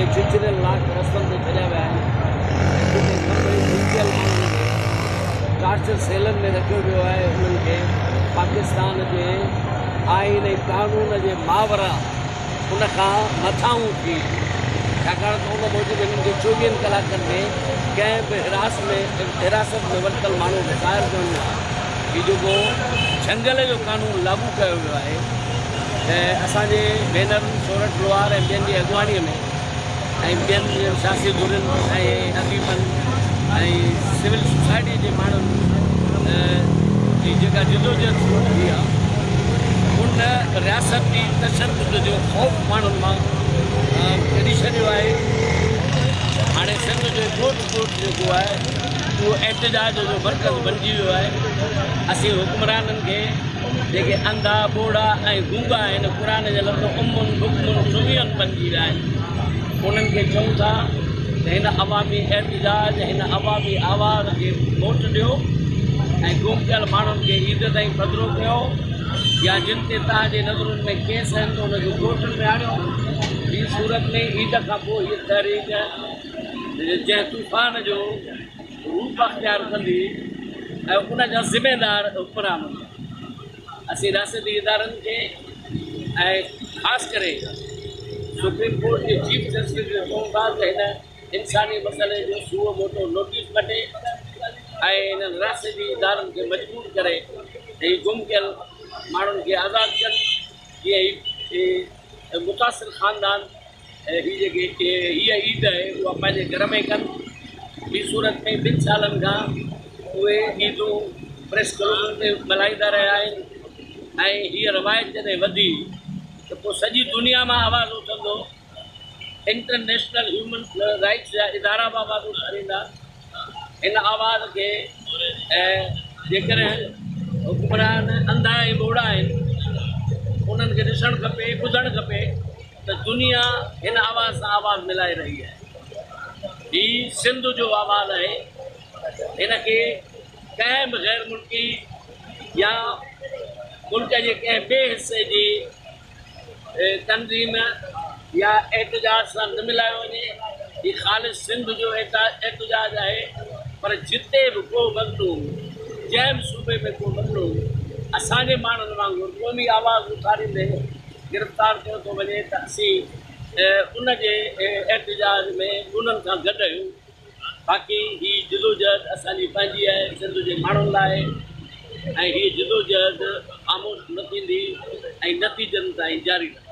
ते चिचिरे लाख रस्तनि ते छॾिया विया आहिनि। टार्चर सेलनि में रखियो वियो आहे। उन्हनि खे पाकिस्तान जे आइन ऐं कानून जे मावरा उन खां मथां थी, छाकाणि त उन मूजिबि हिननि खे 24 कलाकनि में कंहिं बि हिरासत में वरितल माण्हू ॿाहिरि करणु आहे। हीउ जेको झंगल जो कानून लागू कयो वियो आहे ऐं असांजे भेनरुनि सोरठ लोहार ऐं ॿियनि जी अॻुवाणीअ में ऐं ॿियनि सियासी धुरियुनि ऐं अदीबनि ऐं सिविल सोसाइटी जे माण्हुनि जी जेका जदोजहद शुरू थी आहे, उन रियासती तशदुद जो ख़ौफ़ माण्हुनि मां कढी छॾियो आहे। हाणे सिंध जो ॻोठ जेको आहे उहो एहतजाज जो मर्कज़ बणिजी वियो आहे। असीं हुकुमराननि खे जेके अंधा ॿोड़ा ऐं गूंगा आहिनि, क़ुर जे लफ़्ज़ उम्मुन बुकमुन सुमियुनि बणिजी विया आहिनि, उन्हनि खे चऊं था त हिन अवामी एहतजाज हिन अवामी आवाज़ खे वोट ॾियो ऐं गुम कयल माण्हुनि खे ईद ताईं पधिरो कयो, या जिन ते तव्हांजे नज़रुनि में केस आहिनि त उनखे कोर्टनि में आणियो। ॿी सूरत में ईद खां पोइ हीअ तहरीक जंहिं तूफ़ान जो रूप अख़्तियार कंदी ऐं उनजा ज़िमेदार हुकुमरान हूंदा। असीं रियासती इदारनि खे ऐं ख़ासि करे सुप्रीम कोर्ट जे चीफ जस्टिस खे चऊं था त हिन इंसानी मसइले जो सुओ मोटो नोटिस कढे ऐं हिननि रियासती इदारनि खे मजबूर करे हीअ गुम कयल माण्हुनि खे आज़ादु कनि। जीअं ही मुतासिर ख़ानदान हीअ जेके हीअ ईद आहे उहा पंहिंजे घर में कनि। ॿी सूरत में 2 सालनि खां उहे ईदूं प्रेस क्लबुनि ते मल्हाईंदा रहिया आहिनि ऐं हीअ रवायत जॾहिं वधी त पोइ सॼी दुनिया मां आवाज़ु उथंदो, इंटरनेशनल ह्यूमन राइट्स जा इदारा बि आवाज़ उथारींदा। हिन आवाज़ खे जेकॾहिं हुकुमरान अंधा ऐं ॿोड़ा आहिनि उन्हनि खे ॾिसणु खपे, ॿुधणु खपे त दुनिया हिन आवाज़ सां आवाज़ु मिलाए रही आहे। हीउ सिंध जो आवाज़ु आहे। हिन खे कंहिं बि ग़ैर मुल्की या मुल्क जे कंहिं ॿिए हिसे जी तंज़ीम या एहतजाज सां न मिलायो वञे। हीउ ख़ालिस सिंध जो एहतजाज आहे। पर जिते बि को मज़लूम, जंहिं बि सूबे में को मज़लूम असांजे माण्हुनि वांगुरु क़ौमी आवाज़ु उथारींदे गिरफ़्तार कयो थो वञे त असीं उनजे एहतजाज में उन्हनि सां गॾु आहियूं। बाक़ी हीअ जदोजहद असांजी पंहिंजी आहे सिंध जे माण्हुनि लाइ ऐं हीअ जदोजहद ख़ामोश न थींदी ऐं नतीजनि ताईं जारी रहंदी।